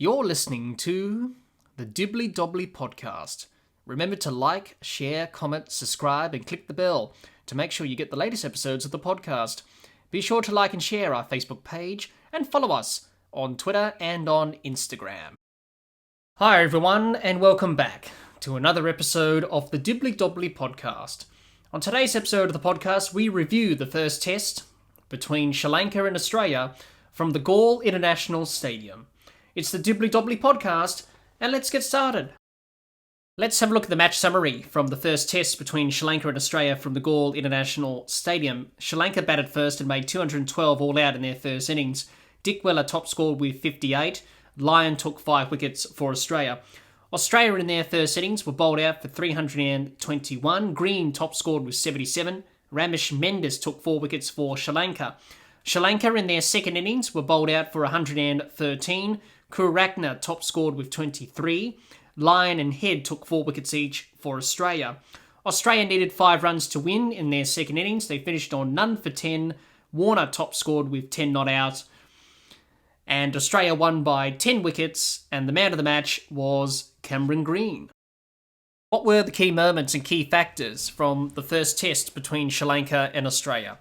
You're listening to the Dibbly Dobbly Podcast. Remember to like, share, comment, subscribe, and click the bell to make sure you get the latest episodes of the podcast. Be sure to like and share our Facebook page and follow us on Twitter and on Instagram. Hi everyone, and welcome back to another episode of the Dibbly Dobbly Podcast. On today's episode of the podcast, we review the first test between Sri Lanka and Australia from the Galle International Stadium. It's the Dibbly Dobbly Podcast, and let's get started. Let's have a look at the match summary from the first test between Sri Lanka and Australia from the Galle International Stadium. Sri Lanka batted first and made 212 all out in their first innings. Dick Weller top scored with 58. Lyon took 5 wickets for Australia. Australia in their first innings were bowled out for 321. Green top scored with 77. Ramesh Mendes took 4 wickets for Sri Lanka. Sri Lanka in their second innings were bowled out for 113. Kurakna top scored with 23. Lyon and Head took 4 wickets each for Australia. Australia needed 5 runs to win in their second innings. They finished on none for 10. Warner top scored with 10 not out. And Australia won by 10 wickets, and the man of the match was Cameron Green. What were the key moments and key factors from the first test between Sri Lanka and Australia?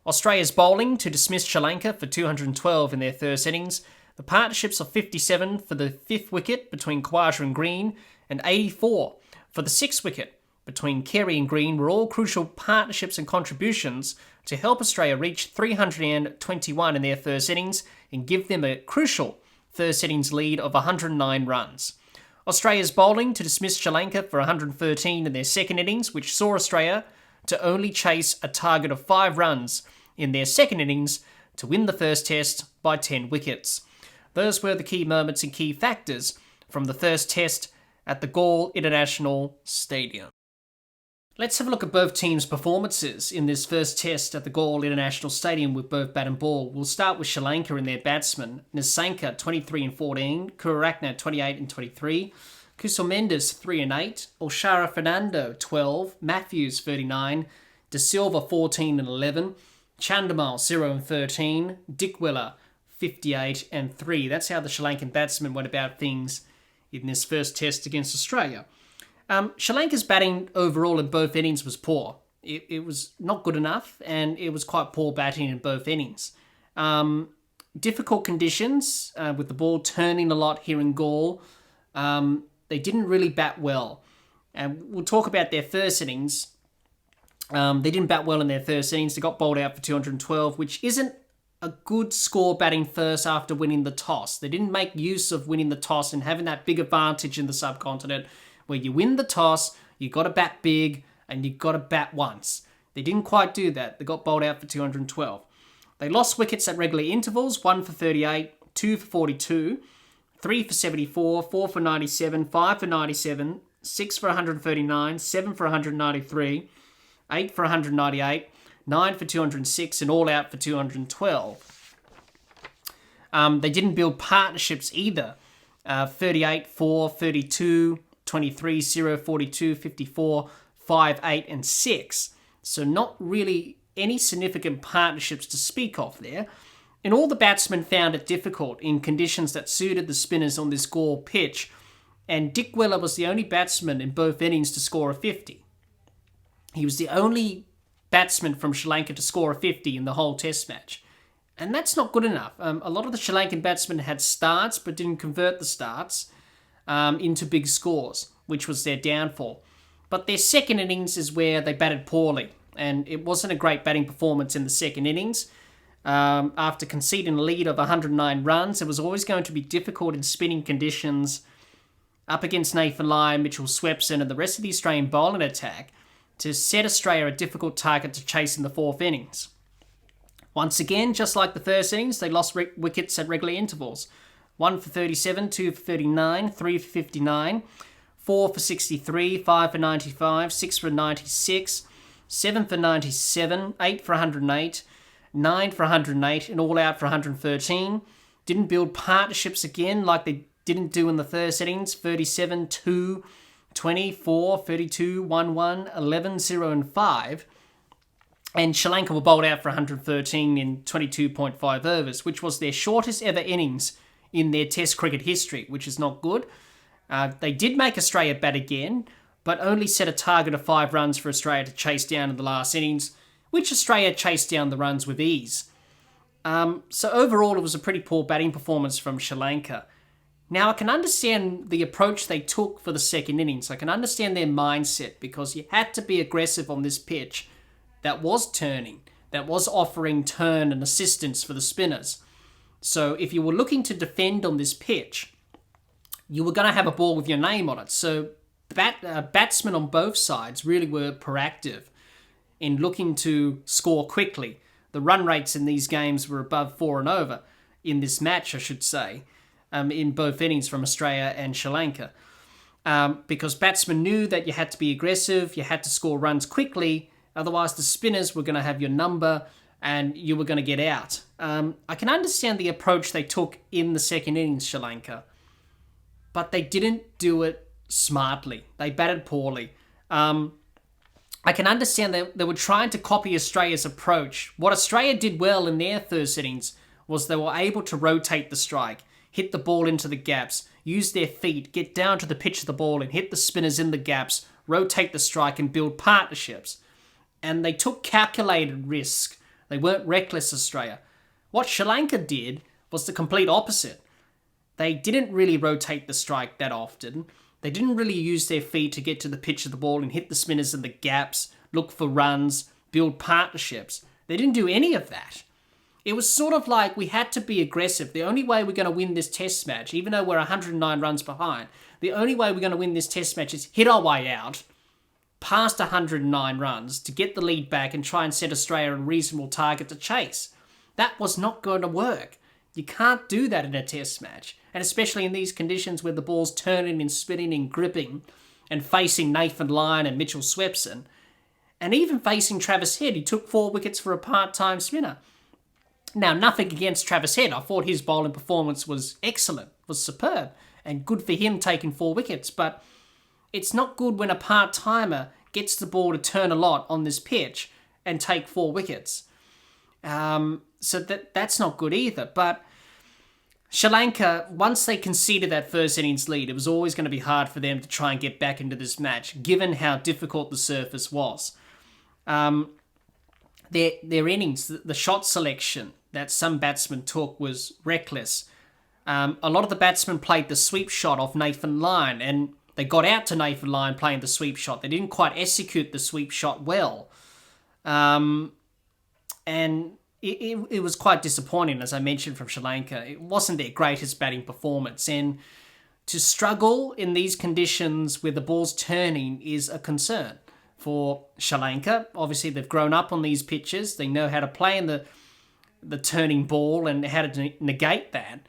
Australia's bowling to dismiss Sri Lanka for 212 in their first innings. The partnerships of 57 for the 5th wicket between Khawaja and Green and 84 for the 6th wicket between Carey and Green were all crucial partnerships and contributions to help Australia reach 321 in their first innings and give them a crucial first innings lead of 109 runs. Australia's bowling to dismiss Sri Lanka for 113 in their second innings, which saw Australia to only chase a target of 5 runs in their second innings to win the first test by 10 wickets. Those were the key moments and key factors from the first test at the Galle International Stadium. Let's have a look at both teams' performances in this first test at the Galle International Stadium with both bat and ball. We'll start with Sri Lanka and their batsmen. Nisanka 23 and 14, Kurakna 28 and 23, Kusal Mendes 3 and 8, Oshara Fernando 12, Matthews 39, De Silva 14 and 11, Chandimal 0 and 13, Dick Weller 58 and 3. That's how the Sri Lankan batsmen went about things in this first test against Australia. Sri Lanka's batting overall in both innings was poor. It was not good enough, and it was quite poor batting in both innings. Difficult conditions with the ball turning a lot here in Galle. They didn't really bat well. And we'll talk about their first innings. They didn't bat well in their first innings. They got bowled out for 212, which isn't a good score batting first after winning the toss. They didn't make use of winning the toss and having that big advantage in the subcontinent where you win the toss, you got to bat big, and you got to bat once. They didn't quite do that. They got bowled out for 212. They lost wickets at regular intervals, 1 for 38, 2 for 42, 3 for 74, 4 for 97, 5 for 97, 6 for 139, 7 for 193, 8 for 198, 9 for 206, and all out for 212. They didn't build partnerships either. 38, 4, 32, 23, 0, 42, 54, 5, 8, and 6. So not really any significant partnerships to speak of there. And all the batsmen found it difficult in conditions that suited the spinners on this Galle pitch. And Dick Weller was the only batsman in both innings to score a 50. He was the only batsman from Sri Lanka to score a 50 in the whole test match. And that's not good enough. A lot of the Sri Lankan batsmen had starts but didn't convert the starts into big scores, which was their downfall. But their second innings is where they batted poorly, and it wasn't a great batting performance in the second innings. After conceding a lead of 109 runs, it was always going to be difficult in spinning conditions up against Nathan Lyon, Mitchell Swepson, and the rest of the Australian bowling attack to set Australia a difficult target to chase in the fourth innings. Once again, just like the first innings, they lost wickets at regular intervals. 1 for 37, 2 for 39, 3 for 59, 4 for 63, 5 for 95, 6 for 96, 7 for 97, 8 for 108, 9 for 108, and all out for 113. Didn't build partnerships again like they didn't do in the first innings. 37, 2, 24, 32, 1, 1, 11, 0, and 5. And Sri Lanka were bowled out for 113 in 22.5 overs, which was their shortest ever innings in their Test cricket history, which is not good. They did make Australia bat again, but only set a target of 5 runs for Australia to chase down in the last innings, which Australia chased down the runs with ease. So overall, it was a pretty poor batting performance from Sri Lanka. Now, I can understand the approach they took for the second innings. I can understand their mindset, because you had to be aggressive on this pitch that was turning, that was offering turn and assistance for the spinners. So if you were looking to defend on this pitch, you were going to have a ball with your name on it. So batsmen on both sides really were proactive in looking to score quickly. The run rates in these games were above 4 and over, in this match, I should say, in both innings from Australia and Sri Lanka. Because batsmen knew that you had to be aggressive, you had to score runs quickly, otherwise the spinners were going to have your number and you were going to get out. I can understand the approach they took in the second innings, Sri Lanka, but they didn't do it smartly. They batted poorly. I can understand that they were trying to copy Australia's approach. What Australia did well in their first innings was they were able to rotate the strike, hit the ball into the gaps, use their feet, get down to the pitch of the ball and hit the spinners in the gaps, rotate the strike and build partnerships. And they took calculated risk. They weren't reckless, Australia. What Sri Lanka did was the complete opposite. They didn't really rotate the strike that often. They didn't really use their feet to get to the pitch of the ball and hit the spinners in the gaps, look for runs, build partnerships. They didn't do any of that. It was sort of like we had to be aggressive. The only way we're going to win this test match, even though we're 109 runs behind, the only way we're going to win this test match is hit our way out past 109 runs to get the lead back and try and set Australia a reasonable target to chase. That was not going to work. You can't do that in a test match. And especially in these conditions where the ball's turning and spinning and gripping and facing Nathan Lyon and Mitchell Swepson. And even facing Travis Head, he took 4 wickets for a part-time spinner. Now, nothing against Travis Head. I thought his bowling performance was excellent, was superb, and good for him taking 4 wickets. But it's not good when a part-timer gets the ball to turn a lot on this pitch and take 4 wickets. So that's not good either. But Sri Lanka, once they conceded that first innings lead, it was always going to be hard for them to try and get back into this match, given how difficult the surface was. Their innings, the shot selection that some batsmen took was reckless. A lot of the batsmen played the sweep shot off Nathan Lyon, and they got out to Nathan Lyon playing the sweep shot. They didn't quite execute the sweep shot well. And it was quite disappointing, as I mentioned, from Sri Lanka. It wasn't their greatest batting performance. And to struggle in these conditions where the ball's turning is a concern for Sri Lanka. Obviously, they've grown up on these pitches. They know how to play in the turning ball and how to negate that.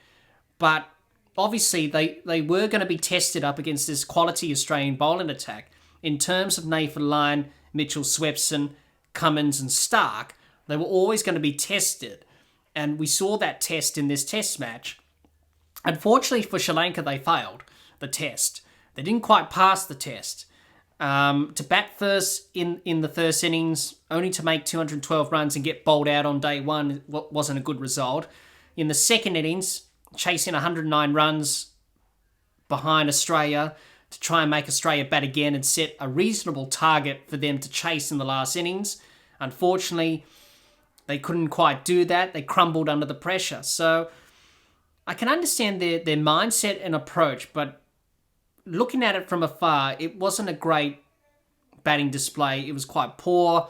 But obviously, they were going to be tested up against this quality Australian bowling attack. In terms of Nathan Lyon, Mitchell Swepson, Cummins and Stark, they were always going to be tested. And we saw that test in this test match. Unfortunately for Sri Lanka, they failed the test. They didn't quite pass the test. To bat first in the first innings, only to make 212 runs and get bowled out on day one wasn't a good result. In the second innings, chasing 109 runs behind Australia to try and make Australia bat again and set a reasonable target for them to chase in the last innings. Unfortunately, they couldn't quite do that. They crumbled under the pressure. So I can understand their mindset and approach, but looking at it from afar, it wasn't a great batting display. It was quite poor.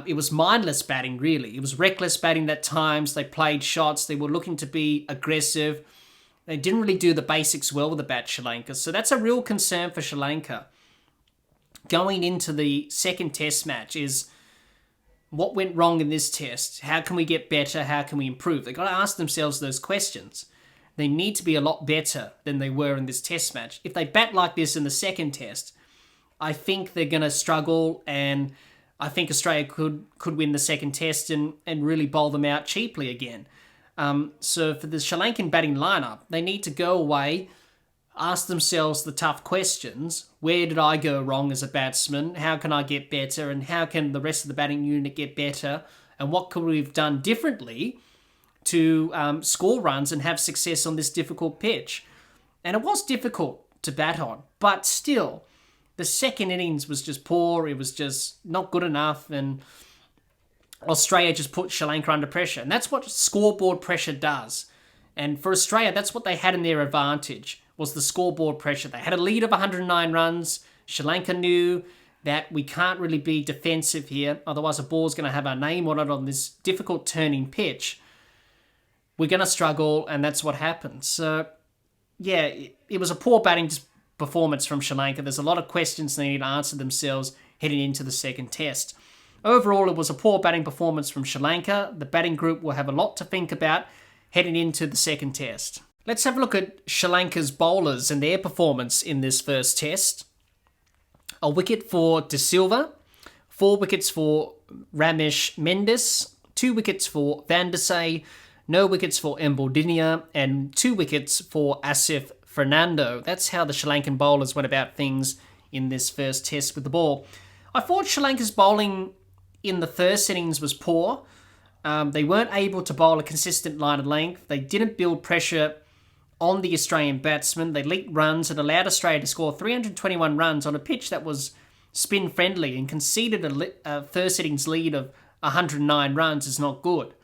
It was mindless batting, really. It was reckless batting at times. They played shots. They were looking to be aggressive. They didn't really do the basics well with the bat, Sri Lanka. So that's a real concern for Sri Lanka. Going into the second test match is what went wrong in this test? How can we get better? How can we improve? They've got to ask themselves those questions. They need to be a lot better than they were in this test match. If they bat like this in the second test, I think they're going to struggle, and I think Australia could win the second test and really bowl them out cheaply again. So for the Sri Lankan batting lineup, they need to go away, ask themselves the tough questions. Where did I go wrong as a batsman? How can I get better? And how can the rest of the batting unit get better? And what could we have done differently to score runs and have success on this difficult pitch. And it was difficult to bat on, but still, the second innings was just poor. It was just not good enough, and Australia just put Sri Lanka under pressure. And that's what scoreboard pressure does. And for Australia, that's what they had in their advantage, was the scoreboard pressure. They had a lead of 109 runs. Sri Lanka knew that we can't really be defensive here, otherwise a ball's going to have our name on it on this difficult turning pitch. We're going to struggle, and that's what happened. So, yeah, it was a poor batting performance from Sri Lanka. There's a lot of questions they need to answer themselves heading into the second test. Overall, it was a poor batting performance from Sri Lanka. The batting group will have a lot to think about heading into the second test. Let's have a look at Sri Lanka's bowlers and their performance in this first test. A wicket for De Silva, 4 wickets for Ramesh Mendis, 2 wickets for Van der Sey, no wickets for Mbuldinia, and 2 wickets for Asif Fernando. That's how the Sri Lankan bowlers went about things in this first test with the ball. I thought Sri Lanka's bowling in the first innings was poor. They weren't able to bowl a consistent line of length. They didn't build pressure on the Australian batsmen. They leaked runs and allowed Australia to score 321 runs on a pitch that was spin-friendly, and conceded a first innings lead of 109 runs is not good.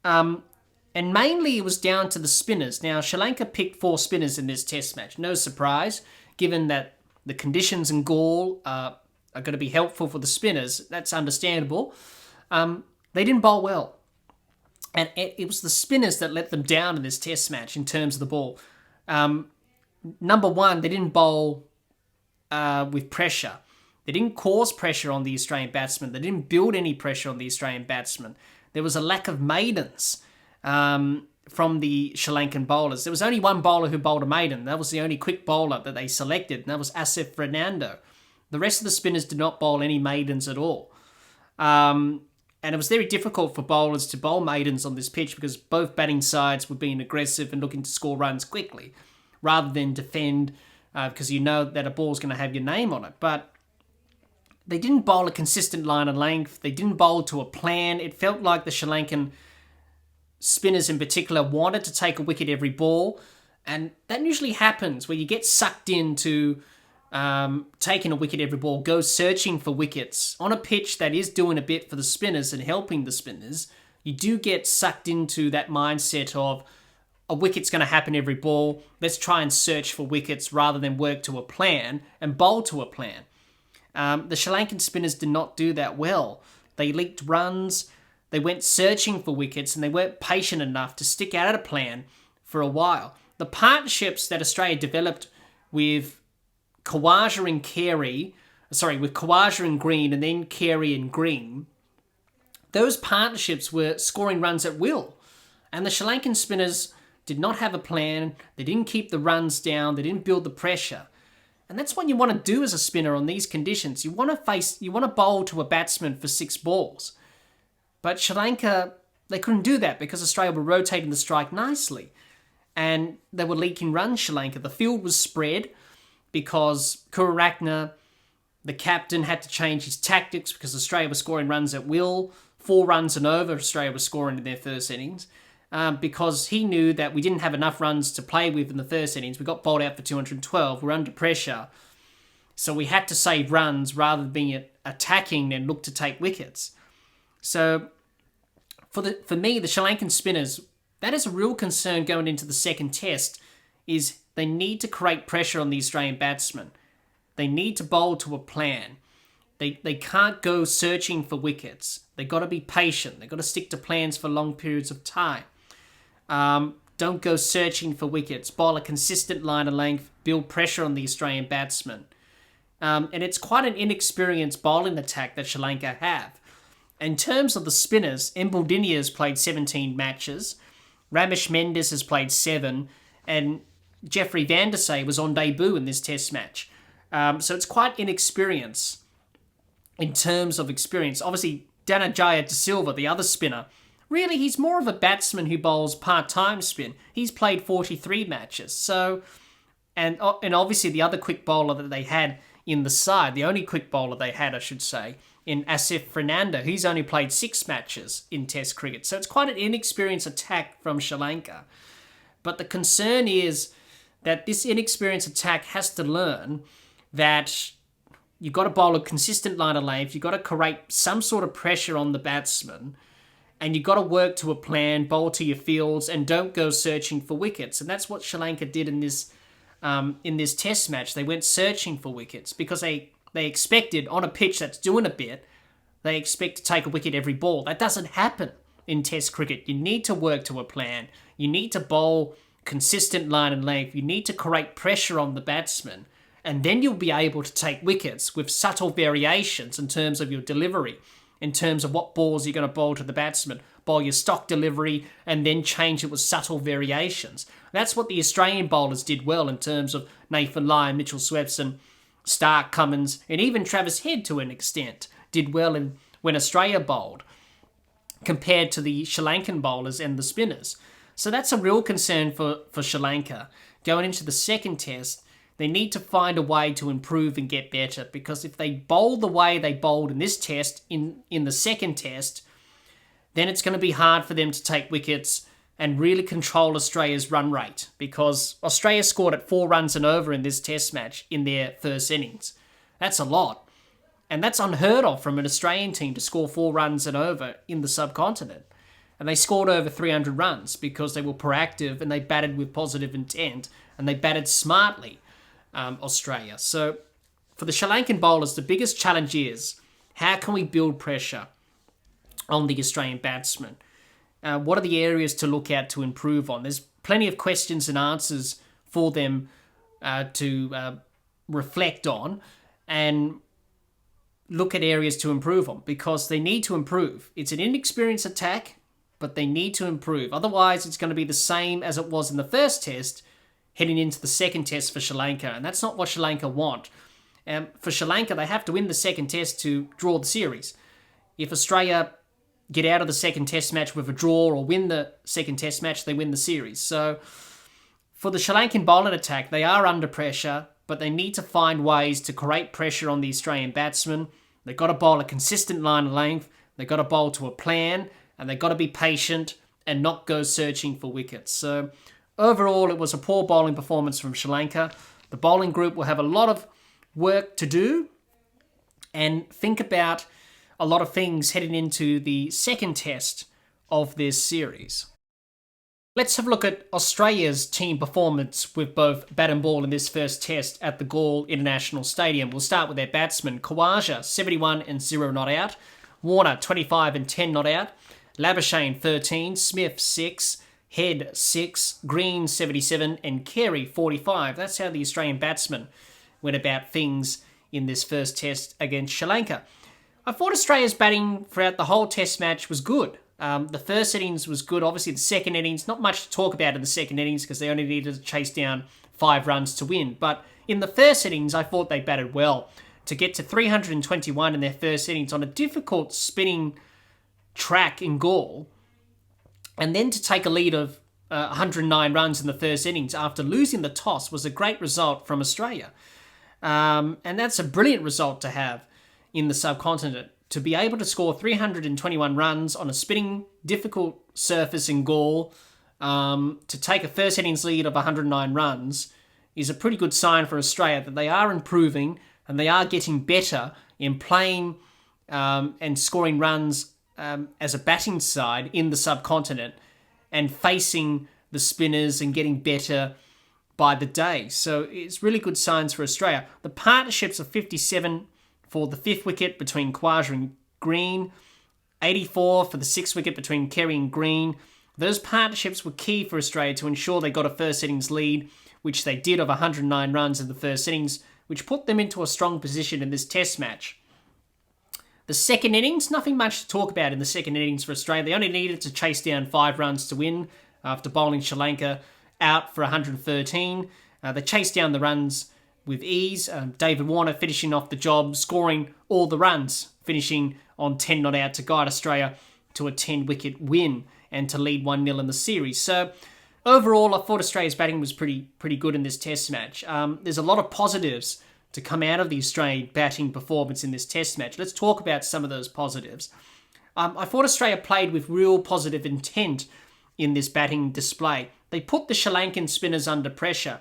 And mainly it was down to the spinners. Now, Sri Lanka picked 4 spinners in this test match. No surprise, given that the conditions in Galle are going to be helpful for the spinners. That's understandable. They didn't bowl well. And it was the spinners that let them down in this test match in terms of the ball. Number one, they didn't bowl with pressure. They didn't cause pressure on the Australian batsmen. They didn't build any pressure on the Australian batsmen. There was a lack of maidens from the Sri Lankan bowlers. There was only one bowler who bowled a maiden. That was the only quick bowler that they selected, and that was Asif Fernando. The rest of the spinners did not bowl any maidens at all. And it was very difficult for bowlers to bowl maidens on this pitch because both batting sides were being aggressive and looking to score runs quickly rather than defend because you know that a ball's going to have your name on it. But they didn't bowl a consistent line of length. They didn't bowl to a plan. It felt like the Sri Lankan spinners in particular wanted to take a wicket every ball. And that usually happens where you get sucked into taking a wicket every ball, go searching for wickets on a pitch that is doing a bit for the spinners and helping the spinners. You do get sucked into that mindset of a wicket's going to happen every ball. Let's try and search for wickets rather than work to a plan and bowl to a plan. The Sri Lankan spinners did not do that well. They leaked runs, they went searching for wickets, and they weren't patient enough to stick out a plan for a while. The partnerships that Australia developed with Khawaja and Green, and then Carey and Green, those partnerships were scoring runs at will. And the Sri Lankan spinners did not have a plan. They didn't keep the runs down. They didn't build the pressure. And that's what you want to do as a spinner on these conditions. You want to bowl to a batsman for 6 balls. But Sri Lanka, they couldn't do that because Australia were rotating the strike nicely. And they were leaking runs, Sri Lanka. The field was spread because Kururatne, the captain, had to change his tactics because Australia was scoring runs at will. 4 runs and over Australia was scoring in their first innings because he knew that we didn't have enough runs to play with in the first innings. We got bowled out for 212. We're under pressure. So we had to save runs rather than being attacking and look to take wickets. So for me, the Sri Lankan spinners, that is a real concern going into the second test, is they need to create pressure on the Australian batsmen. They need to bowl to a plan. They can't go searching for wickets. They've got to be patient. They've got to stick to plans for long periods of time. Don't go searching for wickets. Bowl a consistent line of length. Build pressure on the Australian batsmen. And it's quite an inexperienced bowling attack that Sri Lanka have. In terms of the spinners, Mbuldinia has played 17 matches. Ramesh Mendis has played 7. And Jeffrey Van der Sey was on debut in this test match. So it's quite inexperienced in terms of experience. Obviously, Dhananjaya De Silva, the other spinner, really he's more of a batsman who bowls part-time spin. He's played 43 matches. So, and obviously the other quick bowler that they had in the side, the only quick bowler they had, I should say, in Asif Fernando. He's only played 6 matches in Test cricket. So it's quite an inexperienced attack from Sri Lanka. But the concern is that this inexperienced attack has to learn that you've got to bowl a consistent line of length, you've got to create some sort of pressure on the batsman, and you've got to work to a plan, bowl to your fields, and don't go searching for wickets. And that's what Sri Lanka did in this Test match. They went searching for wickets because they expected, on a pitch that's doing a bit, they expect to take a wicket every ball. That doesn't happen in Test cricket. You need to work to a plan. You need to bowl consistent line and length. You need to create pressure on the batsman, and then you'll be able to take wickets with subtle variations in terms of your delivery, in terms of what balls you're going to bowl to the batsman. Bowl your stock delivery and then change it with subtle variations. That's what the Australian bowlers did well in terms of Nathan Lyon, Mitchell Swepson, Stark, Cummins, and even Travis Head to an extent did well when Australia bowled compared to the Sri Lankan bowlers and the spinners. So that's a real concern for Sri Lanka. Going into the second test, they need to find a way to improve and get better, because if they bowl the way they bowled in this test, in the second test, then it's going to be hard for them to take wickets and really control Australia's run rate, because Australia scored at 4 runs and over in this test match in their first innings. That's a lot. And that's unheard of from an Australian team to score 4 runs and over in the subcontinent. And they scored over 300 runs because they were proactive and they batted with positive intent and they batted smartly, Australia. So for the Sri Lankan bowlers, the biggest challenge is, how can we build pressure on the Australian batsmen? What are the areas to look at to improve on? There's plenty of questions and answers for them to reflect on and look at areas to improve on, because they need to improve. It's an inexperienced attack, but they need to improve. Otherwise, it's going to be the same as it was in the first test, heading into the second test for Sri Lanka, and that's not what Sri Lanka want. For Sri Lanka, they have to win the second test to draw the series. If Australia get out of the second test match with a draw or win the second test match, they win the series. So for the Sri Lankan bowling attack, they are under pressure, but they need to find ways to create pressure on the Australian batsmen. They've got to bowl a consistent line of length, they've got to bowl to a plan, and they've got to be patient and not go searching for wickets. So overall, it was a poor bowling performance from Sri Lanka. The bowling group will have a lot of work to do and think about a lot of things heading into the second test of this series. Let's have a look at Australia's team performance with both bat and ball in this first test at the Galle International Stadium. We'll start with their batsmen. Khawaja, 71 and 0 not out. Warner, 25 and 10 not out. Labuschagne, 13. Smith, 6. Head, 6. Green, 77. And Carey, 45. That's how the Australian batsmen went about things in this first test against Sri Lanka. I thought Australia's batting throughout the whole test match was good. The first innings was good. Obviously, the second innings, not much to talk about in the second innings because they only needed to chase down 5 runs to win. But in the first innings, I thought they batted well. To get to 321 in their first innings on a difficult spinning track in Galle, and then to take a lead of 109 runs in the first innings after losing the toss was a great result from Australia. And that's a brilliant result to have in the subcontinent. To be able to score 321 runs on a spinning, difficult surface in Galle, to take a first innings lead of 109 runs is a pretty good sign for Australia that they are improving and they are getting better in playing and scoring runs as a batting side in the subcontinent and facing the spinners and getting better by the day. So it's really good signs for Australia. The partnerships are 57 for the 5th wicket between Khawaja and Green, 84 for the 6th wicket between Carey and Green. Those partnerships were key for Australia to ensure they got a first innings lead, which they did of 109 runs in the first innings, which put them into a strong position in this test match. The second innings, nothing much to talk about in the second innings for Australia. They only needed to chase down 5 runs to win after bowling Sri Lanka out for 113. They chased down the runs with ease. David Warner finishing off the job, scoring all the runs, finishing on 10 not out to guide Australia to a 10-wicket win and to lead 1-0 in the series. So overall, I thought Australia's batting was pretty good in this test match. There's a lot of positives to come out of the Australian batting performance in this test match. Let's talk about some of those positives. I thought Australia played with real positive intent in this batting display. They put the Sri Lankan spinners under pressure.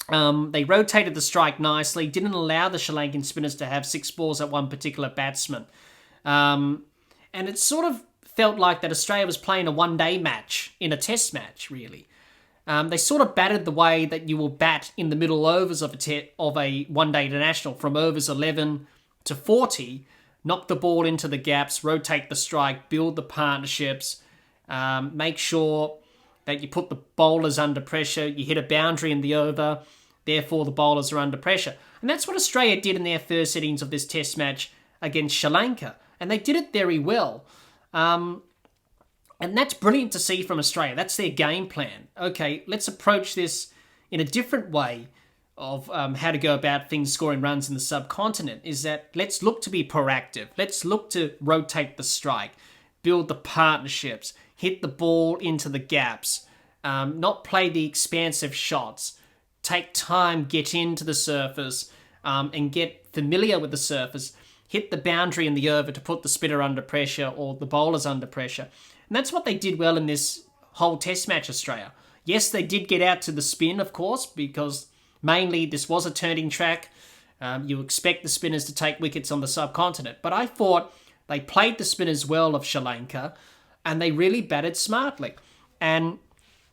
They rotated the strike nicely, didn't allow the Sri Lankan spinners to have 6 balls at one particular batsman. And it sort of felt like that Australia was playing a one-day match in a test match, really. They sort of batted the way that you will bat in the middle overs of a one-day international, from overs 11 to 40, knock the ball into the gaps, rotate the strike, build the partnerships, make sure that you put the bowlers under pressure, you hit a boundary in the over, therefore the bowlers are under pressure. And that's what Australia did in their first innings of this test match against Sri Lanka. And they did it very well. And that's brilliant to see from Australia. That's their game plan. Okay, let's approach this in a different way of how to go about things scoring runs in the subcontinent, is that let's look to be proactive. Let's look to rotate the strike, build the partnerships, hit the ball into the gaps, not play the expansive shots, take time, get into the surface, and get familiar with the surface, hit the boundary in the over to put the spinner under pressure or the bowlers under pressure. And that's what they did well in this whole test match, Australia. Yes, they did get out to the spin, of course, because mainly this was a turning track. You expect the spinners to take wickets on the subcontinent. But I thought they played the spinners well of Sri Lanka, and they really batted smartly. And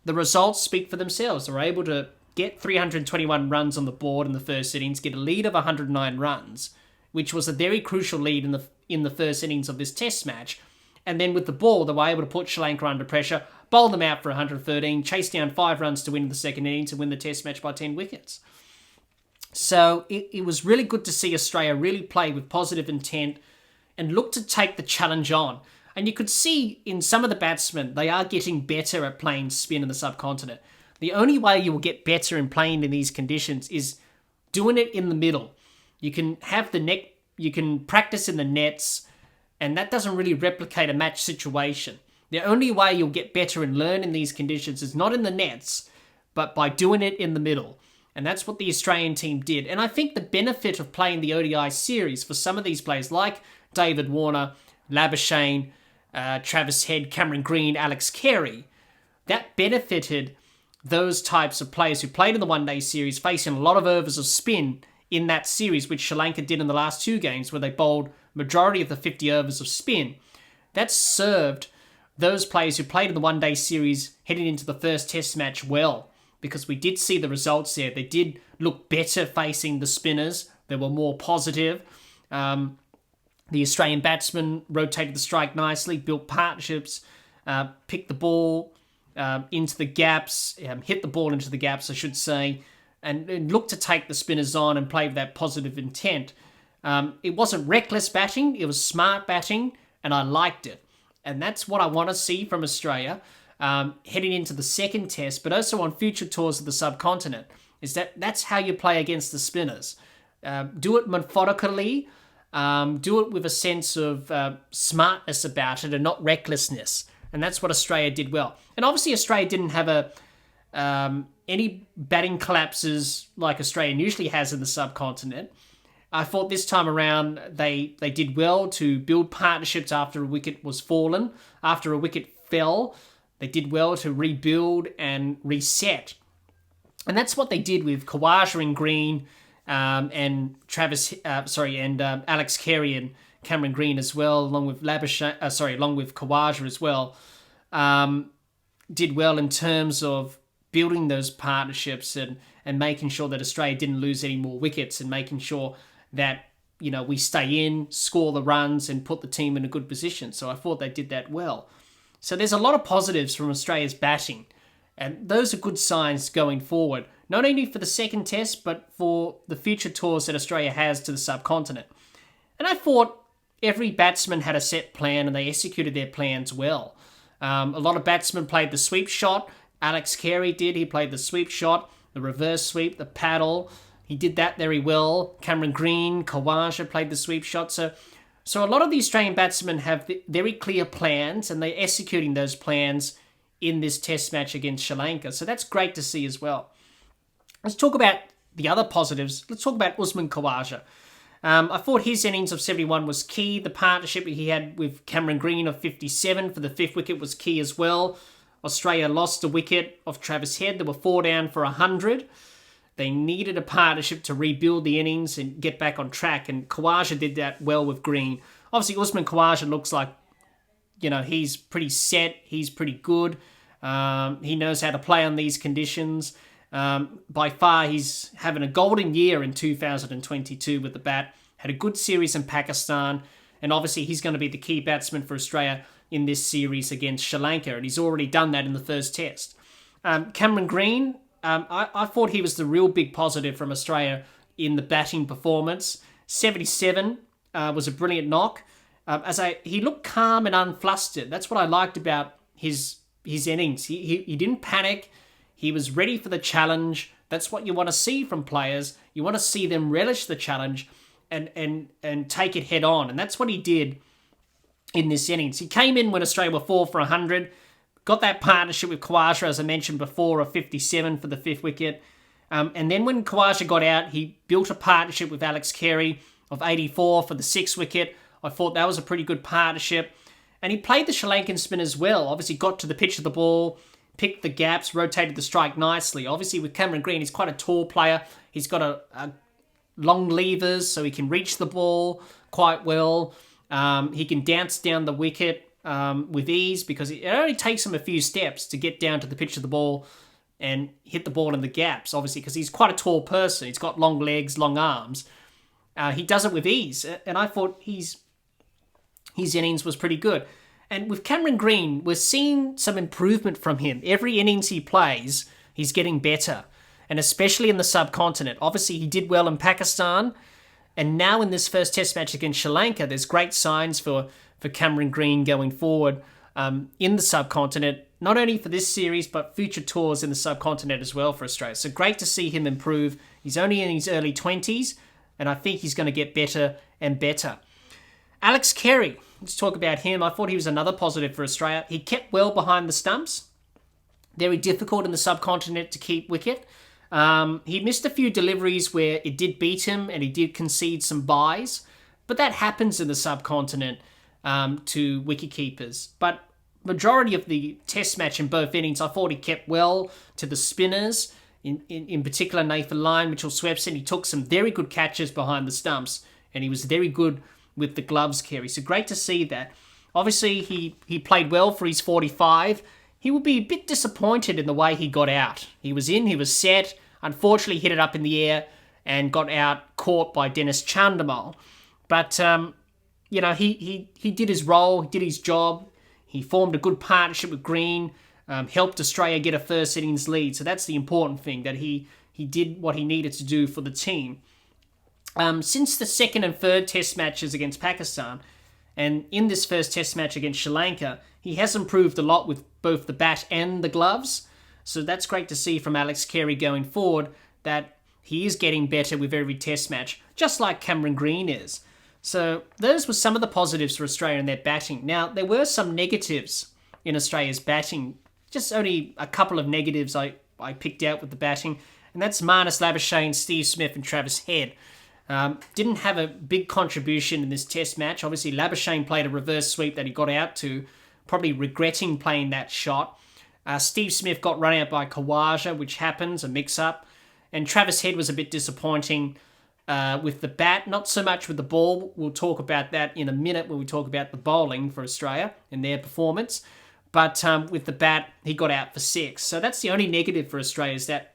the results speak for themselves. They were able to get 321 runs on the board in the first innings, get a lead of 109 runs, which was a very crucial lead in the first innings of this test match. And then with the ball, they were able to put Sri Lanka under pressure, bowl them out for 113, chase down 5 runs to win the second innings and win the test match by 10 wickets. So it was really good to see Australia really play with positive intent and look to take the challenge on. And you could see in some of the batsmen, they are getting better at playing spin in the subcontinent. The only way you will get better in playing in these conditions is doing it in the middle. You can have you can practice in the nets, and that doesn't really replicate a match situation. The only way you'll get better and learn in these conditions is not in the nets, but by doing it in the middle. And that's what the Australian team did. And I think the benefit of playing the ODI series for some of these players, like David Warner, Labuschagne, Travis Head, Cameron Green, Alex Carey, that benefited those types of players who played in the one-day series, facing a lot of overs of spin in that series, which Sri Lanka did in the last 2 games, where they bowled majority of the 50 overs of spin. That served those players who played in the one-day series heading into the first test match well, because we did see the results there. They did look better facing the spinners. They were more positive. The Australian batsmen rotated the strike nicely, built partnerships, picked the ball into the gaps, hit the ball into the gaps, I should say, and looked to take the spinners on and play with that positive intent. It wasn't reckless batting, it was smart batting, and I liked it. And that's what I want to see from Australia heading into the second test, but also on future tours of the subcontinent, is that's how you play against the spinners. Do it methodically, do it with a sense of smartness about it and not recklessness. And that's what Australia did well. And obviously Australia didn't have any batting collapses like Australia usually has in the subcontinent. I thought this time around they did well to build partnerships after a wicket was fallen. After a wicket fell, they did well to rebuild and reset. And that's what they did with Khawaja and Green and Alex Carey and Cameron Green as well, along with Khawaja as well. Did well in terms of building those partnerships and making sure that Australia didn't lose any more wickets and making sure that, we stay in, score the runs and put the team in a good position. So I thought they did that well. So there's a lot of positives from Australia's batting, and those are good signs going forward, not only for the second test, but for the future tours that Australia has to the subcontinent. And I thought every batsman had a set plan and they executed their plans well. A lot of batsmen played the sweep shot. Alex Carey did. He played the sweep shot, the reverse sweep, the paddle. He did that very well. Cameron Green, Khawaja played the sweep shot. So a lot of the Australian batsmen have very clear plans and they're executing those plans in this test match against Sri Lanka. So that's great to see as well. Let's talk about the other positives, let's talk about Usman Khawaja. I thought his innings of 71 was key. The partnership he had with Cameron Green of 57 for the 5th wicket was key as well. Australia lost a wicket off Travis Head. They were 4 down for 100. They needed a partnership to rebuild the innings and get back on track, and Khawaja did that well with Green. Obviously, Usman Khawaja looks like, he's pretty set. He's pretty good. He knows how to play on these conditions. By far, he's having a golden year in 2022 with the bat. Had a good series in Pakistan, and obviously he's going to be the key batsman for Australia in this series against Sri Lanka, and he's already done that in the first test. Cameron Green, I thought he was the real big positive from Australia in the batting performance. 77 was a brilliant knock. He looked calm and unflustered. That's what I liked about his innings. He didn't panic. He was ready for the challenge. That's what you want to see from players. You want to see them relish the challenge and take it head on. And that's what he did in this innings. He came in when Australia were 4 for 100. Got that partnership with Khawaja, as I mentioned before, of 57 for the 5th wicket. And then when Khawaja got out, he built a partnership with Alex Carey of 84 for the 6th wicket. I thought that was a pretty good partnership. And he played the Sri Lankan spinners well. Obviously got to the pitch of the ball, picked the gaps, rotated the strike nicely. Obviously with Cameron Green, he's quite a tall player. He's got a long levers, so he can reach the ball quite well. He can dance down the wicket with ease, because it only takes him a few steps to get down to the pitch of the ball and hit the ball in the gaps, obviously, because he's quite a tall person. He's got long legs, long arms. He does it with ease, and I thought his innings was pretty good. And with Cameron Green, we're seeing some improvement from him. Every innings he plays, he's getting better, and especially in the subcontinent. Obviously, he did well in Pakistan, and now in this first test match against Sri Lanka, there's great signs for Cameron Green going forward in the subcontinent, not only for this series, but future tours in the subcontinent as well for Australia. So great to see him improve. He's only in his early 20s, and I think he's going to get better and better. Alex Carey, let's talk about him. I thought he was another positive for Australia. He kept well behind the stumps. Very difficult in the subcontinent to keep wicket. He missed a few deliveries where it did beat him, and he did concede some byes, but that happens in the subcontinent to wicketkeepers. But majority of the test match in both innings, I thought he kept well to the spinners, in particular Nathan Lyon, Mitchell Swepson. He took some very good catches behind the stumps, and he was very good with the gloves carry. So great to see that. Obviously, he played well for his 45. He will be a bit disappointed in the way he got out. He was in, he was set. Unfortunately, hit it up in the air and got out, caught by Dennis Chandimal. But, he did his role, he did his job. He formed a good partnership with Green, helped Australia get a first innings lead. So that's the important thing, that he did what he needed to do for the team. Since the second and third test matches against Pakistan, and in this first test match against Sri Lanka, he has improved a lot with both the bat and the gloves. So that's great to see from Alex Carey going forward, that he is getting better with every test match, just like Cameron Green is. So those were some of the positives for Australia in their batting. Now, there were some negatives in Australia's batting. Just only a couple of negatives I picked out with the batting, and that's Marnus Labuschagne, Steve Smith and Travis Head. Didn't have a big contribution in this test match. Obviously, Labuschagne played a reverse sweep that he got out to, probably regretting playing that shot. Steve Smith got run out by Khawaja, which happens, a mix-up. And Travis Head was a bit disappointing with the bat, not so much with the ball. We'll talk about that in a minute when we talk about the bowling for Australia and their performance. But with the bat, he got out for 6. So that's the only negative for Australia, is that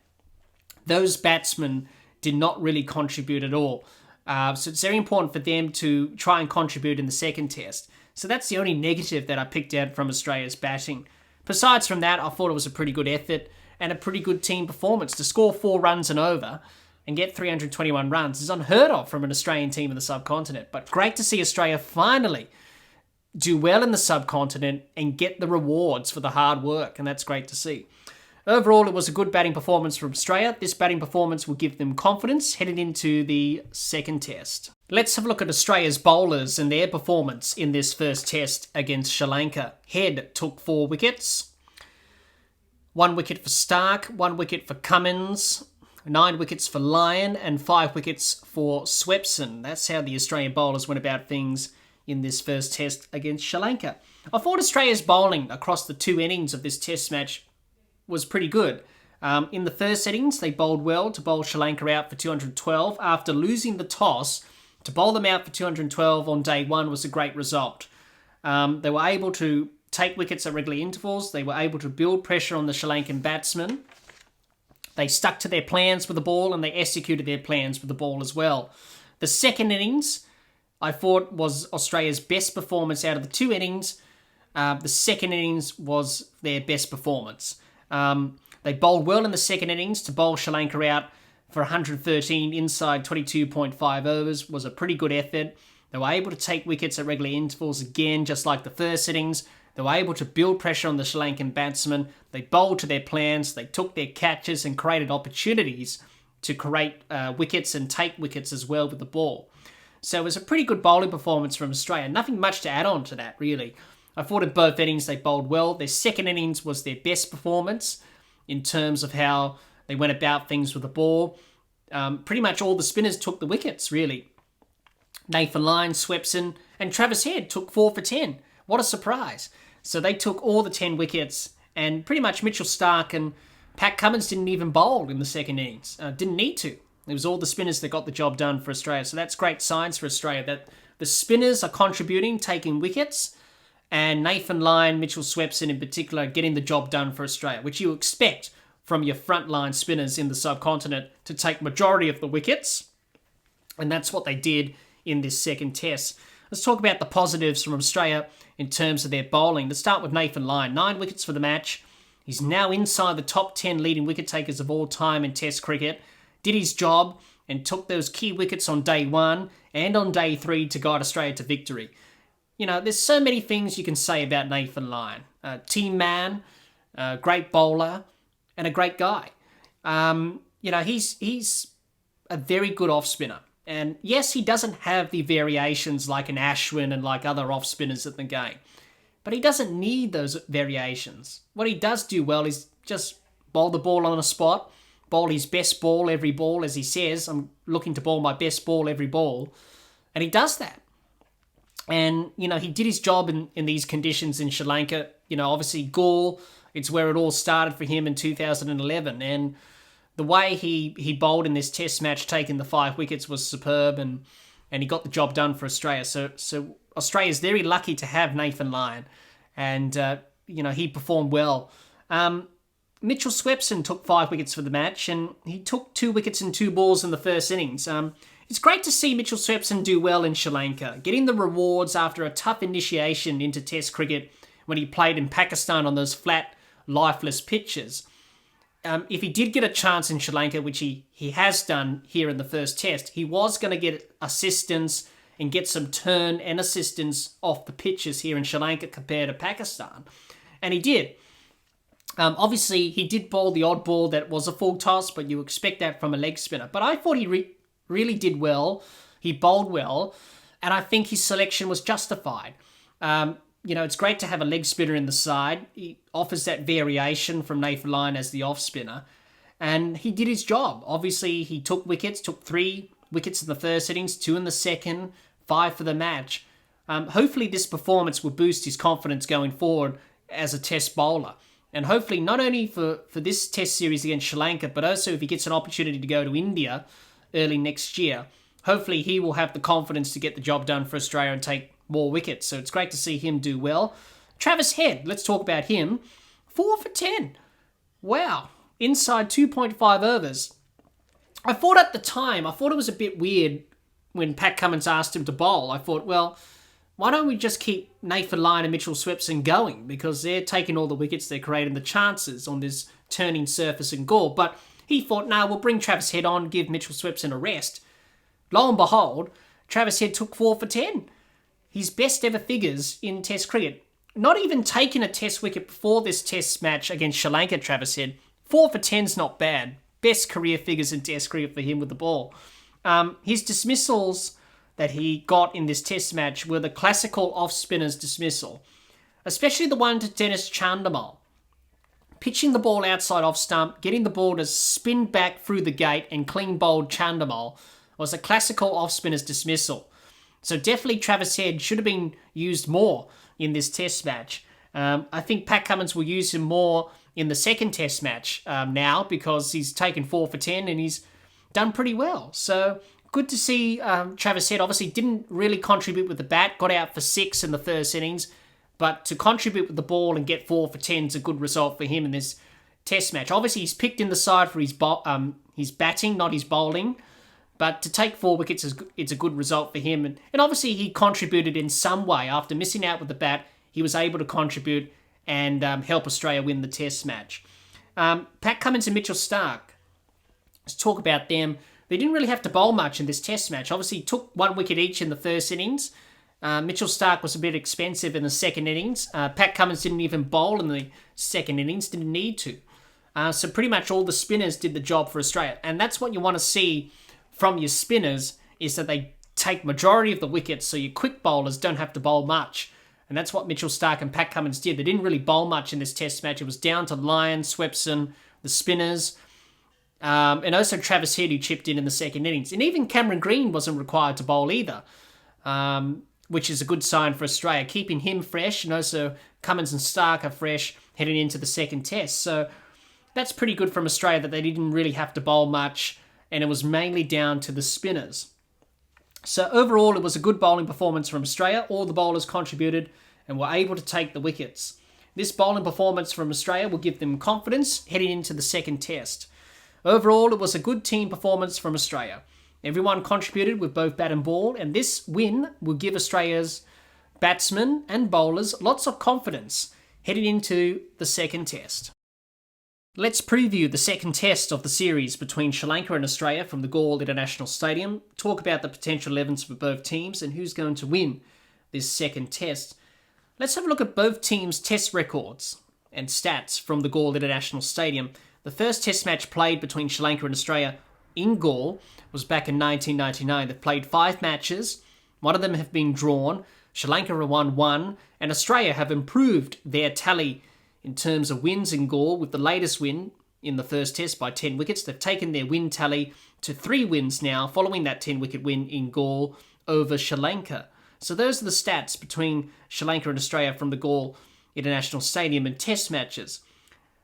those batsmen did not really contribute at all. So it's very important for them to try and contribute in the second test. So that's the only negative that I picked out from Australia's batting. Besides from that, I thought it was a pretty good effort and a pretty good team performance. To score 4 runs and over and get 321 runs is unheard of from an Australian team in the subcontinent. But great to see Australia finally do well in the subcontinent and get the rewards for the hard work, and that's great to see. Overall, it was a good batting performance from Australia. This batting performance will give them confidence heading into the second test. Let's have a look at Australia's bowlers and their performance in this first test against Sri Lanka. Head took 4 wickets. 1 wicket for Stark, 1 wicket for Cummins. 9 wickets for Lyon and 5 wickets for Swepson. That's how the Australian bowlers went about things in this first test against Sri Lanka. I thought Australia's bowling across the 2 innings of this test match was pretty good. In the first innings, they bowled well to bowl Sri Lanka out for 212. After losing the toss, to bowl them out for 212 on day one was a great result. They were able to take wickets at regular intervals. They were able to build pressure on the Sri Lankan batsmen. They stuck to their plans with the ball and they executed their plans with the ball as well. The second innings, I thought, was Australia's best performance out of the 2 innings. The second innings was their best performance. They bowled well in the second innings to bowl Sri Lanka out for 113 inside 22.5 overs. Was a pretty good effort. They were able to take wickets at regular intervals again, just like the first innings. They were able to build pressure on the Sri Lankan batsmen. They bowled to their plans. They took their catches and created opportunities to create wickets and take wickets as well with the ball. So it was a pretty good bowling performance from Australia. Nothing much to add on to that, really. I thought in both innings they bowled well. Their second innings was their best performance in terms of how they went about things with the ball. Pretty much all the spinners took the wickets, really. Nathan Lyon, Swepson, and Travis Head took 4 for 10. What a surprise. So they took all the 10 wickets, and pretty much Mitchell Starc and Pat Cummins didn't even bowl in the second innings. Didn't need to. It was all the spinners that got the job done for Australia. So that's great signs for Australia, that the spinners are contributing, taking wickets, and Nathan Lyon, Mitchell Swepson in particular, getting the job done for Australia, which you expect from your frontline spinners in the subcontinent to take majority of the wickets. And that's what they did in this second test. Let's talk about the positives from Australia in terms of their bowling. Let's start with Nathan Lyon. 9 wickets for the match. He's now inside the top 10 leading wicket takers of all time in Test cricket. Did his job and took those key wickets on day 1 and on day 3 to guide Australia to victory. You know, there's so many things you can say about Nathan Lyon. Team man, great bowler, and a great guy. He's a very good off-spinner. And yes, he doesn't have the variations like an Ashwin and like other off-spinners in the game. But he doesn't need those variations. What he does do well is just bowl the ball on a spot, bowl his best ball every ball, as he says. I'm looking to bowl my best ball every ball. And he does that. And, he did his job in these conditions in Sri Lanka. Obviously Galle, it's where it all started for him in 2011. And the way he bowled in this test match, taking the 5 wickets, was superb. And he got the job done for Australia. So Australia's very lucky to have Nathan Lyon. And, he performed well. Mitchell Swepson took 5 wickets for the match. And he took 2 wickets and 2 balls in the first innings. It's great to see Mitchell Swepson do well in Sri Lanka, getting the rewards after a tough initiation into Test cricket when he played in Pakistan on those flat, lifeless pitches. If he did get a chance in Sri Lanka, which he has done here in the first test, he was going to get assistance and get some turn and assistance off the pitches here in Sri Lanka compared to Pakistan. And he did. Obviously, he did bowl the odd ball that was a full toss, but you expect that from a leg spinner. But I thought he really did well. He bowled well, and I think his selection was justified. It's great to have a leg spinner in the side. He offers that variation from Nathan Lyon as the off spinner, and he did his job. Obviously, he took wickets, took 3 wickets in the first innings, 2 in the second, 5 for the match. Hopefully, this performance will boost his confidence going forward as a test bowler. And hopefully, not only for this test series against Sri Lanka, but also if he gets an opportunity to go to India early next year, hopefully he will have the confidence to get the job done for Australia and take more wickets. So it's great to see him do well. Travis Head, let's talk about him. 4 for 10. Wow. Inside 2.5 overs. I thought at the time, it was a bit weird when Pat Cummins asked him to bowl. I thought, well, why don't we just keep Nathan Lyon and Mitchell Swepson going? Because they're taking all the wickets, they're creating the chances on this turning surface in Galle. But he thought, no, we'll bring Travis Head on, give Mitchell Swepson a rest. Lo and behold, Travis Head took 4 for 10. His best ever figures in Test cricket. Not even taking a Test wicket before this Test match against Sri Lanka, Travis Head. 4 for 10's not bad. Best career figures in Test cricket for him with the ball. His dismissals that he got in this Test match were the classical off-spinner's dismissal. Especially the one to Dennis Chandimal. pitching the ball outside off stump, getting the ball to spin back through the gate and clean bowled Chandimal was a classical off-spinner's dismissal. So definitely Travis Head should have been used more in this test match. I think Pat Cummins will use him more in the second test match now because he's taken 4 for 10 and he's done pretty well. So good to see Travis Head. Obviously didn't really contribute with the bat, got out for 6 in the first innings, but to contribute with the ball and get 4 for 10 is a good result for him in this test match. Obviously he's picked in the side for his batting, not his bowling. But to take 4 wickets, it's a good result for him. And obviously he contributed in some way. After missing out with the bat, he was able to contribute and help Australia win the test match. Pat Cummins and Mitchell Starc. Let's talk about them. They didn't really have to bowl much in this test match. Obviously took 1 wicket each in the first innings. Mitchell Starc was a bit expensive in the second innings. Pat Cummins didn't even bowl in the second innings, didn't need to. So pretty much all the spinners did the job for Australia. And that's what you want to see from your spinners, is that they take majority of the wickets so your quick bowlers don't have to bowl much. And that's what Mitchell Starc and Pat Cummins did. They didn't really bowl much in this test match. It was down to Lyon, Swepson, the spinners, and also Travis Head, who chipped in the second innings. And even Cameron Green wasn't required to bowl either, which is a good sign for Australia, keeping him fresh. And also Cummins and Starc are fresh heading into the second test. So that's pretty good from Australia that they didn't really have to bowl much, and it was mainly down to the spinners. So overall, it was a good bowling performance from Australia. All the bowlers contributed and were able to take the wickets. This bowling performance from Australia will give them confidence heading into the second test. Overall, it was a good team performance from Australia. Everyone contributed with both bat and ball, and this win will give Australia's batsmen and bowlers lots of confidence heading into the second test. Let's preview the second test of the series between Sri Lanka and Australia from the Galle International Stadium, talk about the potential 11s for both teams and who's going to win this second test. Let's have a look at both teams' test records and stats from the Galle International Stadium. The first test match played between Sri Lanka and Australia in Galle was back in 1999. They've played 5 matches, one of them have been drawn. Sri Lanka have won 1, and Australia have improved their tally in terms of wins in Galle, with the latest win in the first test by 10 wickets. They've taken their win tally to 3 wins now, following that 10-wicket win in Galle over Sri Lanka. So those are the stats between Sri Lanka and Australia from the Galle International Stadium in test matches.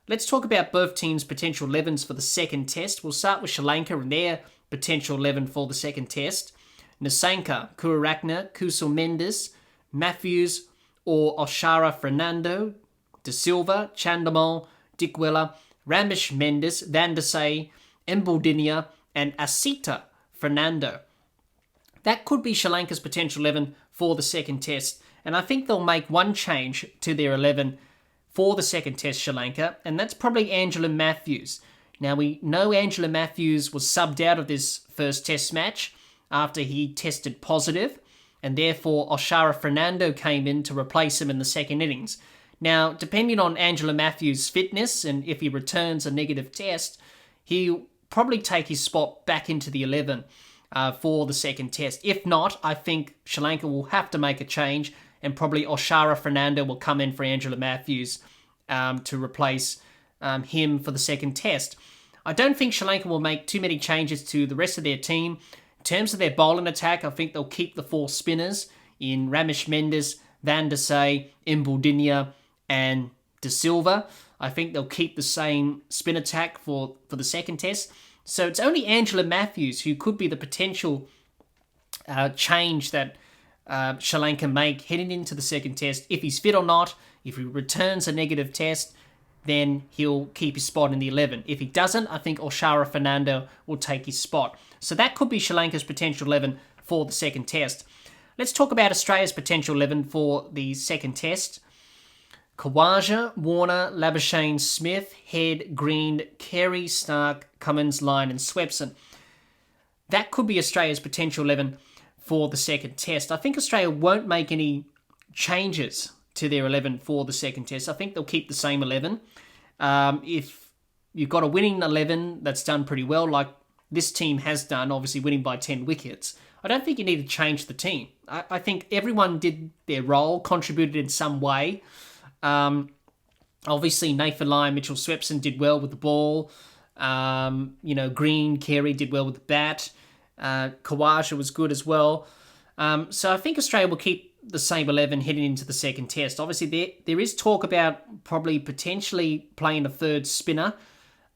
Let's talk about both teams' potential 11s for the second test. We'll start with Sri Lanka and their potential 11 for the second test. Nasanka, Kururakna, Kusal Mendes, Matthews or Oshara Fernando, De Silva, Chandimal, Dickwella, Ramesh Mendes, Van der Say, Mbuldinia, and Asita Fernando. That could be Sri Lanka's potential 11 for the second test, and I think they'll make one change to their 11 for the second test, Sri Lanka, and that's probably Angela Matthews. Now, we know Angela Matthews was subbed out of this first test match after he tested positive, and therefore Oshara Fernando came in to replace him in the second innings. Now, depending on Angela Matthews' fitness and if he returns a negative test, he'll probably take his spot back into the 11 for the second test. If not, I think Sri Lanka will have to make a change, and probably Oshara Fernando will come in for Angela Matthews to replace him for the second test. I don't think Sri Lanka will make too many changes to the rest of their team. In terms of their bowling attack, I think they'll keep the 4 spinners in Ramesh Mendes, Van der Say, Mbuldinia, and De Silva. I think they'll keep the same spin attack for the second test. So it's only Angela Matthews who could be the potential change that Sri Lanka make heading into the second test. If he's fit or not, if he returns a negative test, then he'll keep his spot in the 11. If he doesn't, I think Oshara Fernando will take his spot. So that could be Sri Lanka's potential 11 for the second test. Let's talk about Australia's potential 11 for the second test. Khawaja, Warner, Labuschagne, Smith, Head, Green, Carey, Starc, Cummins, Lyon and Swepson. That could be Australia's potential 11 for the second test. I think Australia won't make any changes to their 11 for the second test. I think they'll keep the same 11. If you've got a winning 11 that's done pretty well, like this team has done, obviously winning by 10 wickets, I don't think you need to change the team. I think everyone did their role, contributed in some way. Obviously, Nathan Lyon, Mitchell Swepson did well with the ball. Green, Carey did well with the bat. Kawaja was good as well. So I think Australia will keep the same 11 heading into the second test. Obviously, there is talk about probably potentially playing a third spinner.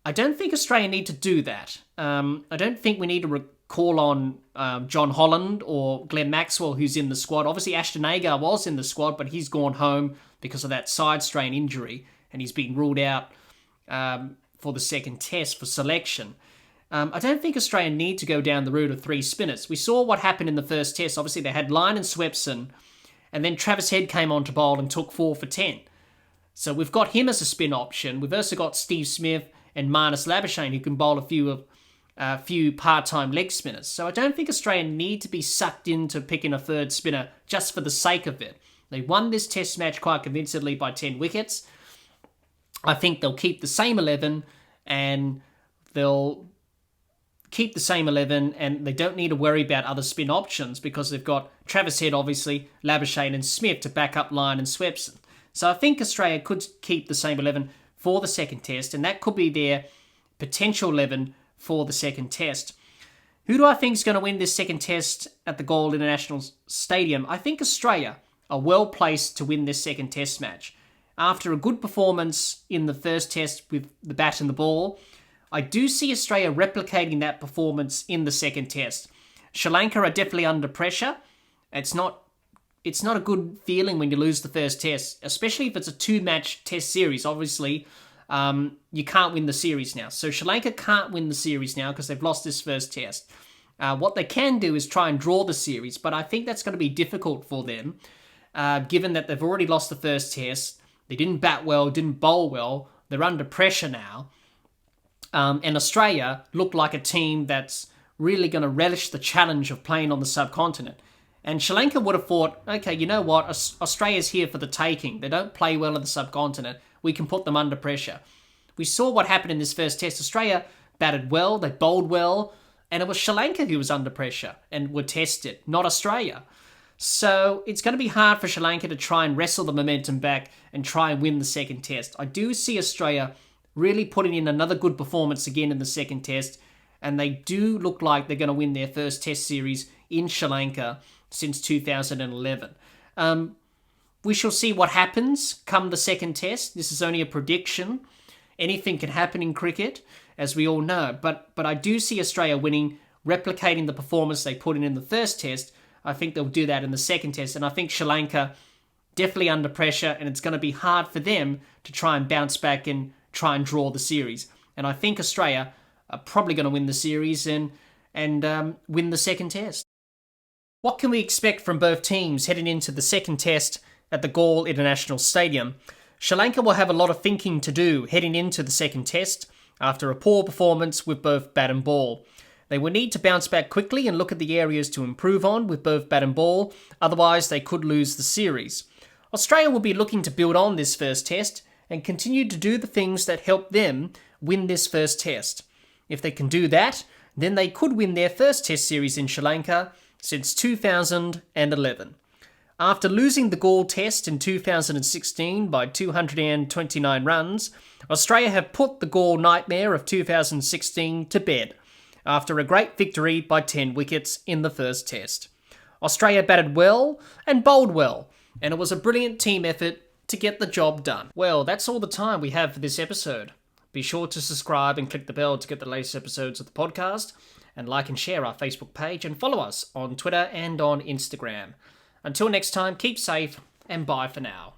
I don't think Australia need to do that. I don't think we need to call on John Holland or Glenn Maxwell, who's in the squad. Obviously, Ashton Agar was in the squad, but he's gone home because of that side strain injury, and he's been ruled out for the second test for selection. I don't think Australia need to go down the route of three spinners. We saw what happened in the first test. Obviously, they had Lyon and Swepson, and then Travis Head came on to bowl and took 4 for 10. So we've got him as a spin option. We've also got Steve Smith and Marnus Labuschagne, who can bowl a few part-time leg spinners. So I don't think Australia need to be sucked into picking a third spinner just for the sake of it. They won this test match quite convincingly by 10 wickets. I think they'll keep the same 11 and they don't need to worry about other spin options because they've got Travis Head, obviously, Labuschagne and Smith to back up Lyon and Swepson. So I think Australia could keep the same 11 for the second test, and that could be their potential 11 for the second test. Who do I think is going to win this second test at the Galle International Stadium? I think Australia are well placed to win this second test match. After a good performance in the first test with the bat and the ball, I do see Australia replicating that performance in the second test. Sri Lanka are definitely under pressure. It's not a good feeling when you lose the first test, especially if it's a 2-match test series. Obviously, you can't win the series now. So Sri Lanka can't win the series now because they've lost this first test. What they can do is try and draw the series, but I think that's going to be difficult for them, given that they've already lost the first test. They didn't bat well, didn't bowl well. They're under pressure now. And Australia look like a team that's really going to relish the challenge of playing on the subcontinent. And Sri Lanka would have thought, okay, you know what? Australia's here for the taking. They don't play well in the subcontinent. We can put them under pressure. We saw what happened in this first test. Australia batted well, they bowled well, and it was Sri Lanka who was under pressure and were tested, not Australia. So it's going to be hard for Sri Lanka to try and wrestle the momentum back and try and win the second test. I do see Australia really putting in another good performance again in the second test, and they do look like they're going to win their first test series in Sri Lanka since 2011. We shall see what happens come the second test. This is only a prediction. Anything can happen in cricket, as we all know. But I do see Australia winning, replicating the performance they put in the first test. I think they'll do that in the second test. And I think Sri Lanka definitely under pressure, and it's going to be hard for them to try and bounce back and try and draw the series. And I think Australia are probably going to win the series and win the second test. What can we expect from both teams heading into the second test at the Galle International Stadium? Sri Lanka will have a lot of thinking to do heading into the second test after a poor performance with both bat and ball. They will need to bounce back quickly and look at the areas to improve on with both bat and ball, otherwise they could lose the series. Australia will be looking to build on this first test and continue to do the things that help them win this first test. If they can do that, then they could win their first test series in Sri Lanka since 2011. After losing the Galle Test in 2016 by 229 runs, Australia have put the Galle nightmare of 2016 to bed after a great victory by 10 wickets in the first test. Australia batted well and bowled well, and it was a brilliant team effort to get the job done. Well, that's all the time we have for this episode. Be sure to subscribe and click the bell to get the latest episodes of the podcast, and like and share our Facebook page and follow us on Twitter and on Instagram. Until next time, keep safe and bye for now.